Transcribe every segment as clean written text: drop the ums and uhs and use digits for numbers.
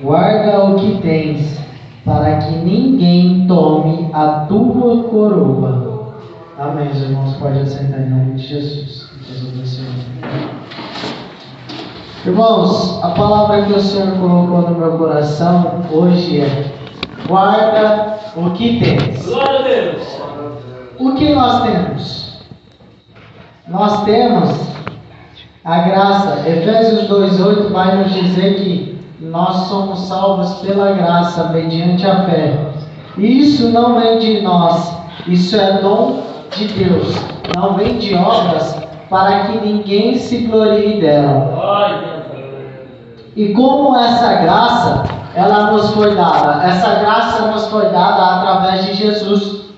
Guarda o que tens, para que ninguém tome a tua coroa. Amém, os irmãos, pode assentar em nome de Jesus. Deus abençoe. Irmãos, a palavra que o Senhor colocou no meu coração hoje é: guarda o que tens. Glória a Deus. O que nós temos? Nós temos a graça. Efésios 2:8 vai nos dizer que nós somos salvos pela graça, mediante a fé. E isso não vem de nós, isso é dom de Deus. Não vem de obras, para que ninguém se glorie dela. E como essa graça, ela nos foi dada? Essa graça nos foi dada através de Jesus,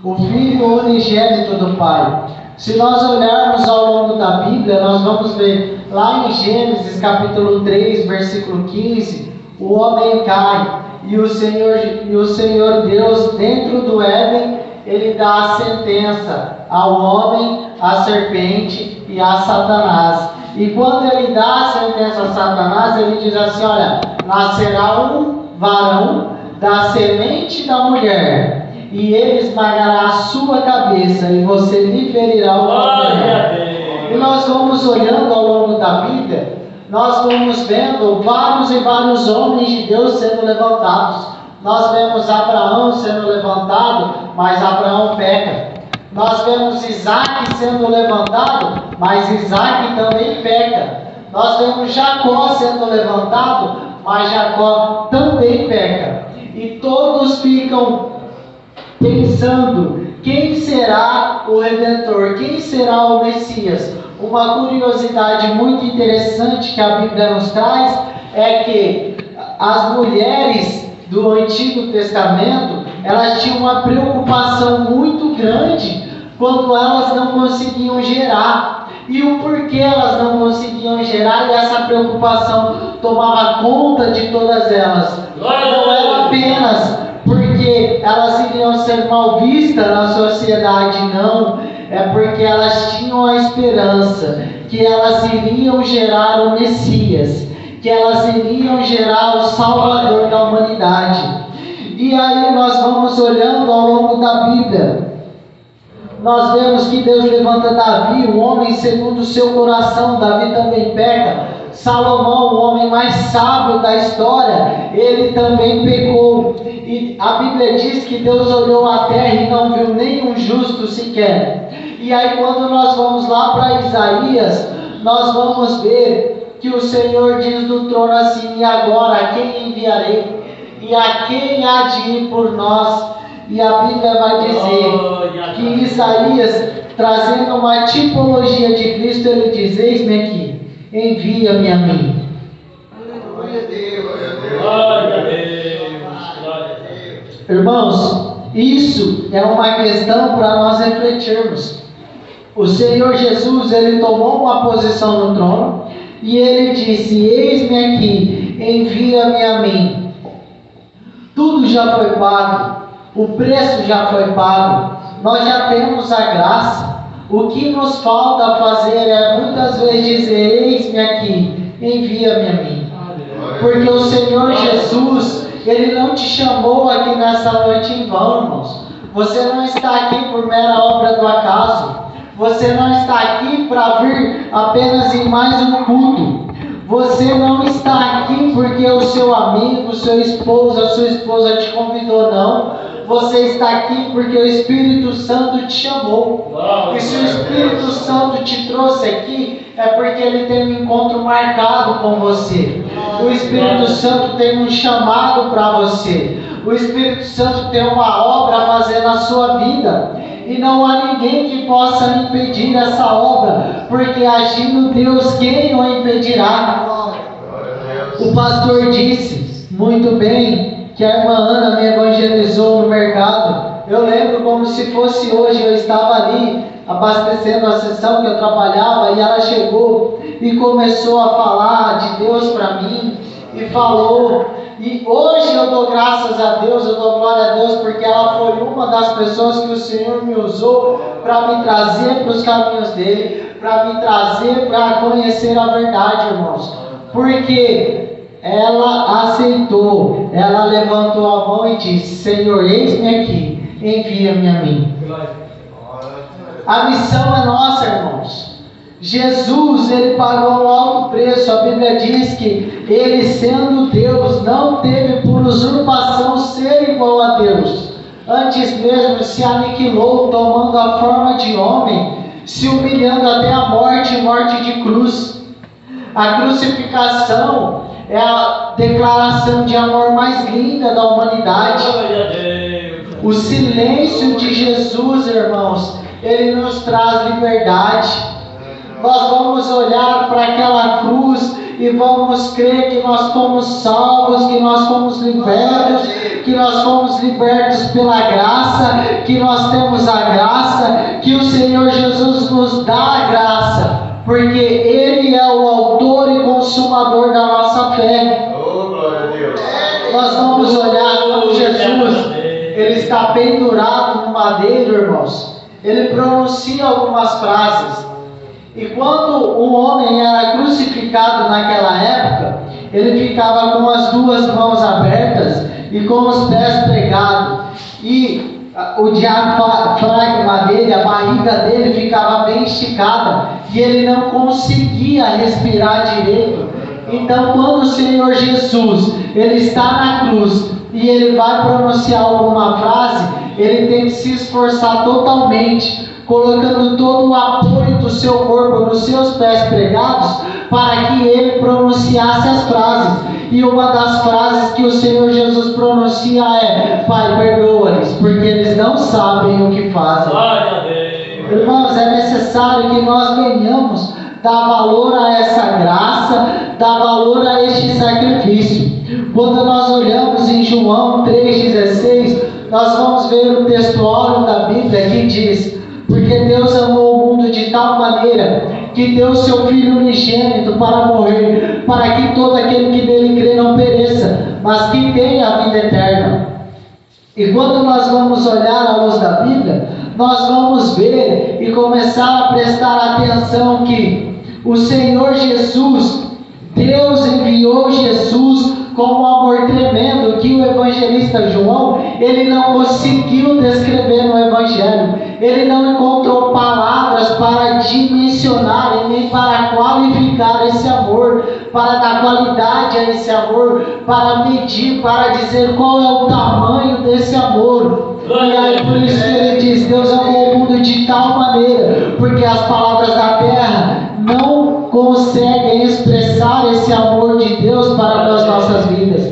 o Filho unigênito do Pai. Se nós olharmos ao longo da Bíblia, nós vamos ver lá em Gênesis capítulo 3, versículo 15, o homem cai e o Senhor Deus, dentro do Éden, ele dá a sentença ao homem, à serpente e a Satanás. E quando ele dá a sentença a Satanás, ele diz assim: olha, nascerá um varão da semente da mulher, e ele esmagará a sua cabeça, e você lhe ferirá o calcanhar. E nós vamos olhando ao longo da Bíblia, nós vamos vendo vários e vários homens de Deus sendo levantados. Nós vemos Abraão sendo levantado, mas Abraão peca. Nós vemos Isaac sendo levantado, mas Isaac também peca. Nós vemos Jacó sendo levantado, mas Jacó também peca. E todos ficam pensando: quem será o Redentor? Quem será o Messias? Uma curiosidade muito interessante que a Bíblia nos traz é que as mulheres do Antigo Testamento, elas tinham uma preocupação muito grande quando elas não conseguiam gerar. E o porquê elas não conseguiam gerar, e essa preocupação tomava conta de todas elas. Não era apenas porque elas iriam ser mal vistas na sociedade, não. É porque elas tinham a esperança que elas iriam gerar o Messias, que elas iriam gerar o Salvador da humanidade. E aí nós vamos olhando ao longo da Bíblia, nós vemos que Deus levanta Davi, um homem segundo o seu coração. Davi também peca. Salomão, o homem mais sábio da história, ele também pecou. E a Bíblia diz que Deus olhou a terra e não viu nenhum justo sequer. E aí quando nós vamos lá para Isaías, nós vamos ver que o Senhor diz do trono assim: e agora a quem enviarei? E a quem há de ir por nós? E a Bíblia vai dizer que Isaías, trazendo uma tipologia de Cristo, ele diz: eis-me aqui, envia-me a mim. Glória a Deus. Glória a Deus. Irmãos, isso é uma questão para nós refletirmos. O Senhor Jesus, ele tomou uma posição no trono e ele disse: eis-me aqui, envia-me a mim. Tudo já foi pago. O preço já foi pago, nós já temos a graça. O que nos falta fazer é muitas vezes dizer: eis-me aqui, envia-me a mim. Porque o Senhor Jesus, Ele não te chamou aqui nessa noite em vão, irmãos. Você não está aqui por mera obra do acaso. Você não está aqui para vir apenas em mais um culto. Você não está aqui porque o seu amigo, o seu esposo, a sua esposa te convidou, não. Você está aqui porque o Espírito Santo te chamou. E se o Espírito Santo te trouxe aqui, é porque ele tem um encontro marcado com você. O Espírito Santo tem um chamado para você. O Espírito Santo tem uma obra a fazer na sua vida. E não há ninguém que possa impedir essa obra, porque agindo Deus, quem o impedirá? O pastor disse muito bem que a irmã Ana me evangelizou no mercado. Eu lembro como se fosse hoje. Eu estava ali abastecendo a sessão que eu trabalhava, e ela chegou e começou a falar de Deus para mim, e falou. E hoje eu dou graças a Deus, eu dou glória a Deus, porque ela foi uma das pessoas que o Senhor me usou para me trazer para os caminhos dele, para me trazer para conhecer a verdade, irmãos. Porque ela aceitou, ela levantou a mão e disse: Senhor, eis-me aqui, envia-me a mim. A missão é nossa, irmãos. Jesus, ele pagou um alto preço. A Bíblia diz que ele, sendo Deus, não teve por usurpação ser igual a Deus. Antes mesmo se aniquilou, tomando a forma de homem, se humilhando até a morte, morte de cruz. A crucificação é a declaração de amor mais linda da humanidade. O silêncio de Jesus, irmãos, ele nos traz liberdade. Nós vamos olhar para aquela cruz e vamos crer que nós fomos salvos, que nós fomos libertos, que nós fomos libertos pela graça, que nós temos a graça, que o Senhor Jesus nos dá a graça, porque Ele é o autor e consumador da nossa fé. Oh, glória a Deus. Nós vamos olhar como Jesus, ele está pendurado no madeiro, irmãos. Ele pronuncia algumas frases. E quando um homem era crucificado naquela época, ele ficava com as duas mãos abertas e com os pés pregados. E o diafragma dele, a barriga dele ficava bem esticada e ele não conseguia respirar direito. Então, quando o Senhor Jesus, ele está na cruz e ele vai pronunciar alguma frase, ele tem que se esforçar totalmente, colocando todo o apoio do seu corpo nos seus pés pregados, para que ele pronunciasse as frases. E uma das frases que o Senhor Jesus pronuncia é: Pai, perdoa-lhes, porque eles não sabem o que fazem. Irmãos, é necessário que nós venhamos dar valor a essa graça, dar valor a este sacrifício. Quando nós olhamos em João 3,16, nós vamos ver o textuário da Bíblia que diz: porque Deus amou o mundo de tal maneira que deu seu Filho unigênito para morrer, para que todo aquele que nele crê não pereça, mas que tenha a vida eterna. E quando nós vamos olhar à luz da Bíblia, nós vamos ver e começar a prestar atenção que o Senhor Jesus, Deus enviou Jesus com um amor tremendo que o evangelista João, ele não conseguiu descrever no Evangelho. Ele não encontrou palavras para dimensionar e nem para qualificar esse amor, para dar qualidade a esse amor, para medir, para dizer qual é o tamanho desse amor. E aí por isso que ele diz: Deus amou o mundo de tal maneira, porque as palavras da terra não conseguem expressar esse amor de Deus para as nossas vidas.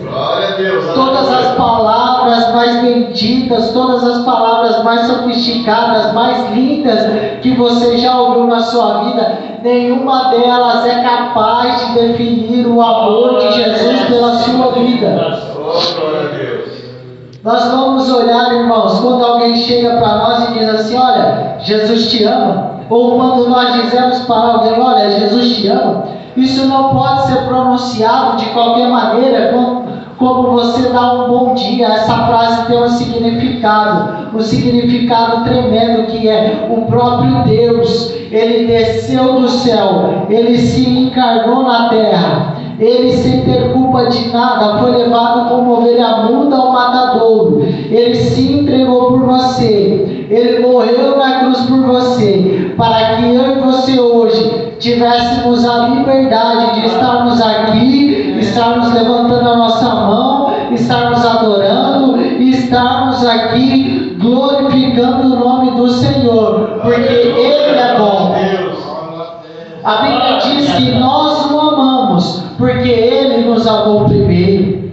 Todas as palavras mais benditas, todas as palavras mais sofisticadas, mais lindas que você já ouviu na sua vida, nenhuma delas é capaz de definir o amor de Jesus pela sua vida. Nós vamos olhar, irmãos, quando alguém chega para nós e diz assim: olha, Jesus te ama. Ou quando nós dizemos para alguém: olha, Jesus te ama. Isso não pode ser pronunciado de qualquer maneira, como você dá um bom dia. Essa frase tem um significado tremendo, que é: o próprio Deus, ele desceu do céu, ele se encarnou na terra, ele sem ter culpa de nada, foi levado como ovelha muda ao matadouro, ele se entregou por você, ele morreu na cruz por você, para que eu e você hoje tivéssemos a liberdade de estarmos aqui, estarmos levantando a nossa mão, estarmos adorando, estarmos aqui glorificando o nome do Senhor, porque Ele é bom. A Bíblia diz que nós o amamos, porque Ele nos amou primeiro.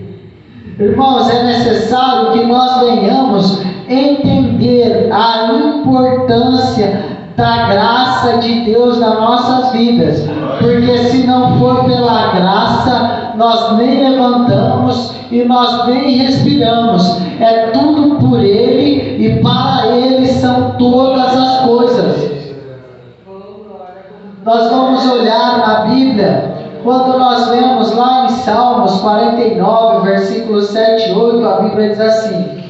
Irmãos, é necessário que nós venhamos entender a importância da graça de Deus nas nossas vidas, porque se não for pela graça, nós nem levantamos e nós nem respiramos. É tudo por Ele e para Ele são todas as coisas. Nós vamos olhar na Bíblia, quando nós vemos lá em Salmos 49, versículos 7 e 8, a Bíblia diz assim: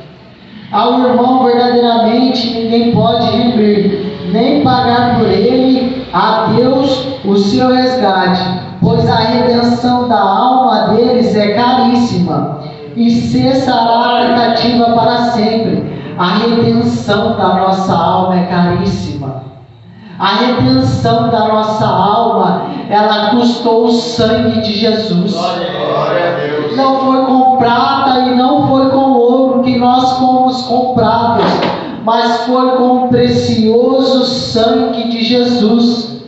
ao irmão verdadeiramente ninguém pode remir, nem pagar por ele a Deus o seu resgate, pois a redenção da alma deles é caríssima, e cessará a tentativa para sempre. A redenção da nossa alma é caríssima. A redenção da nossa alma, ela custou o sangue de Jesus. Não foi com prata e não foi com ouro que nós fomos comprados, mas foi com o precioso sangue de Jesus.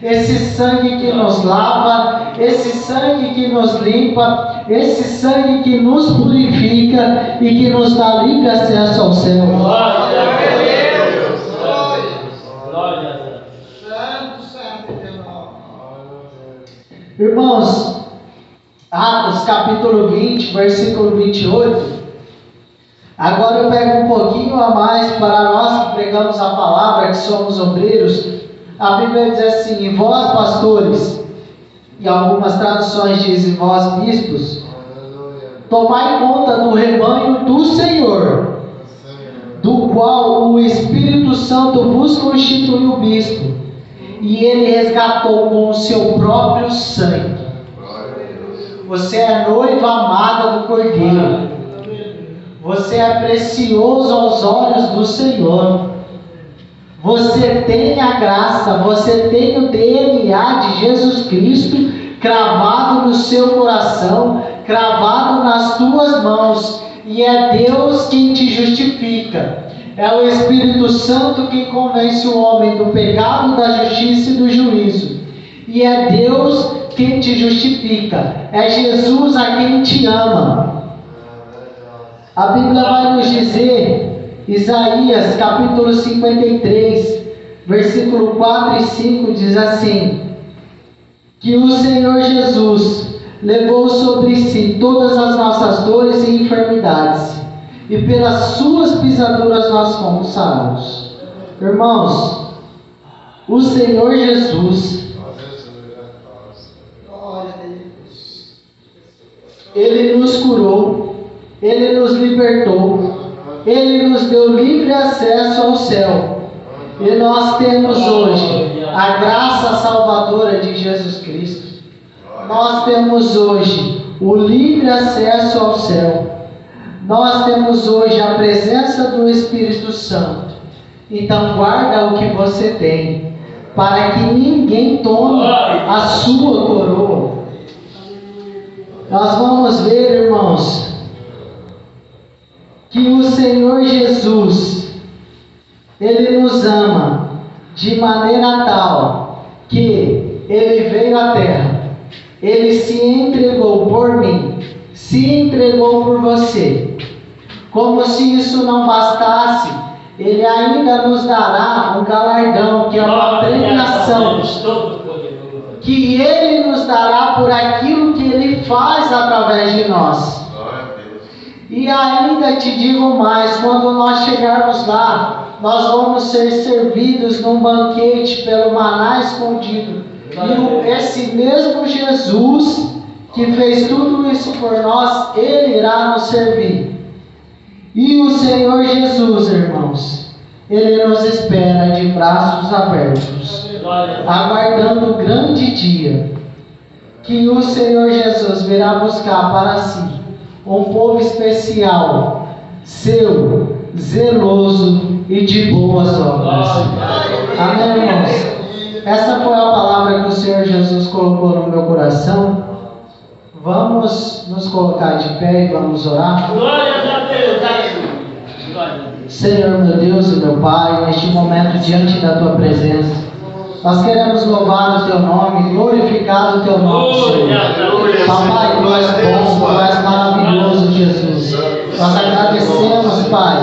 Esse sangue que nos lava, esse sangue que nos limpa, esse sangue que nos purifica e que nos dá livre acesso ao céu. Glória a Deus! Glória a Deus! Irmãos, Atos capítulo 20, versículo 28. Agora eu pego um pouquinho a mais para nós que pregamos a palavra, que somos obreiros. A Bíblia diz assim: e vós, pastores, e algumas traduções dizem vós, bispos, tomai conta do rebanho do Senhor, do qual o Espírito Santo vos constituiu bispo, e ele resgatou com o seu próprio sangue. Você é noiva amada do Cordeiro. Você é precioso aos olhos do Senhor. Você tem a graça, você tem o DNA de Jesus Cristo cravado no seu coração, cravado nas tuas mãos, e é Deus quem te justifica. É o Espírito Santo quem convence o homem do pecado, da justiça e do juízo. E é Deus quem te justifica. É Jesus a quem te ama. A Bíblia vai nos dizer, Isaías capítulo 53, versículo 4 e 5 diz assim: que o Senhor Jesus levou sobre si todas as nossas dores e enfermidades, e pelas suas pisaduras nós fomos sarados. Irmãos, o Senhor Jesus, Ele nos curou, Ele nos libertou, Ele nos deu livre acesso ao céu. E nós temos hoje a graça salvadora de Jesus Cristo. Nós temos hoje o livre acesso ao céu. Nós temos hoje a presença do Espírito Santo. Então guarda o que você tem, para que ninguém tome a sua coroa. Nós vamos ver, irmãos, que o Senhor Jesus, Ele nos ama de maneira tal que Ele veio à terra, Ele se entregou por mim, se entregou por você. Como se isso não bastasse, Ele ainda nos dará um galardão, que é uma premiação, que Ele nos dará por aquilo que Ele faz através de nós. E ainda te digo mais, quando nós chegarmos lá, nós vamos ser servidos num banquete pelo maná escondido. E esse mesmo Jesus que fez tudo isso por nós, Ele irá nos servir. E o Senhor Jesus, irmãos, Ele nos espera de braços abertos, aguardando o grande dia que o Senhor Jesus virá buscar para si um povo especial, seu, zeloso e de boas obras. Amém, irmãos? Essa foi a palavra que o Senhor Jesus colocou no meu coração. Vamos nos colocar de pé e vamos orar. Glória a Deus! Senhor, meu Deus e meu Pai, neste momento diante da Tua presença, nós queremos louvar o Teu nome, glorificar o Teu nome, Senhor. Papai, Tu és bom, Tu és maravilhoso, Jesus. Nós agradecemos, Pai,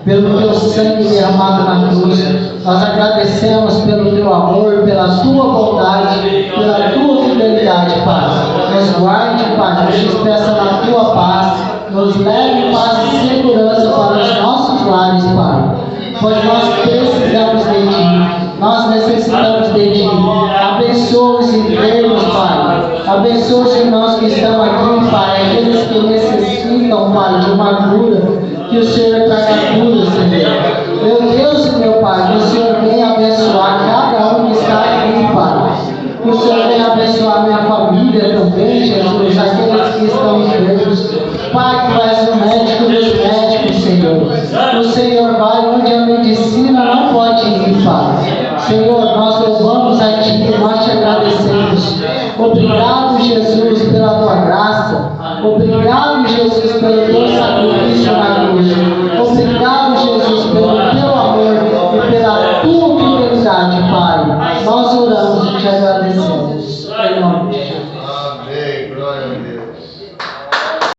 pelo Teu sangue derramado na cruz. Nós agradecemos pelo Teu amor, pela Tua bondade, pela Tua fidelidade, Pai. Nos guarde, Pai, nos despeça na Tua paz, nos leve em paz e segurança para os nossos lares, Pai. Pois nós precisamos de Ti. Nós necessitamos de Ti. Abençoa os enfermos, Pai. Abençoa os irmãos que estão aqui, Pai. Aqueles que necessitam, Pai, de uma cura. Que o Senhor traga cura, Senhor. Meu Deus e meu Pai, que o Senhor venha abençoar cada um que está aqui, Pai. Que o Senhor venha abençoar minha família. Pai. Senhor, nós louvamos a Ti, nós te agradecemos. Obrigado, Jesus, pela Tua graça. Obrigado, Jesus, pelo Teu sacrifício na cruz.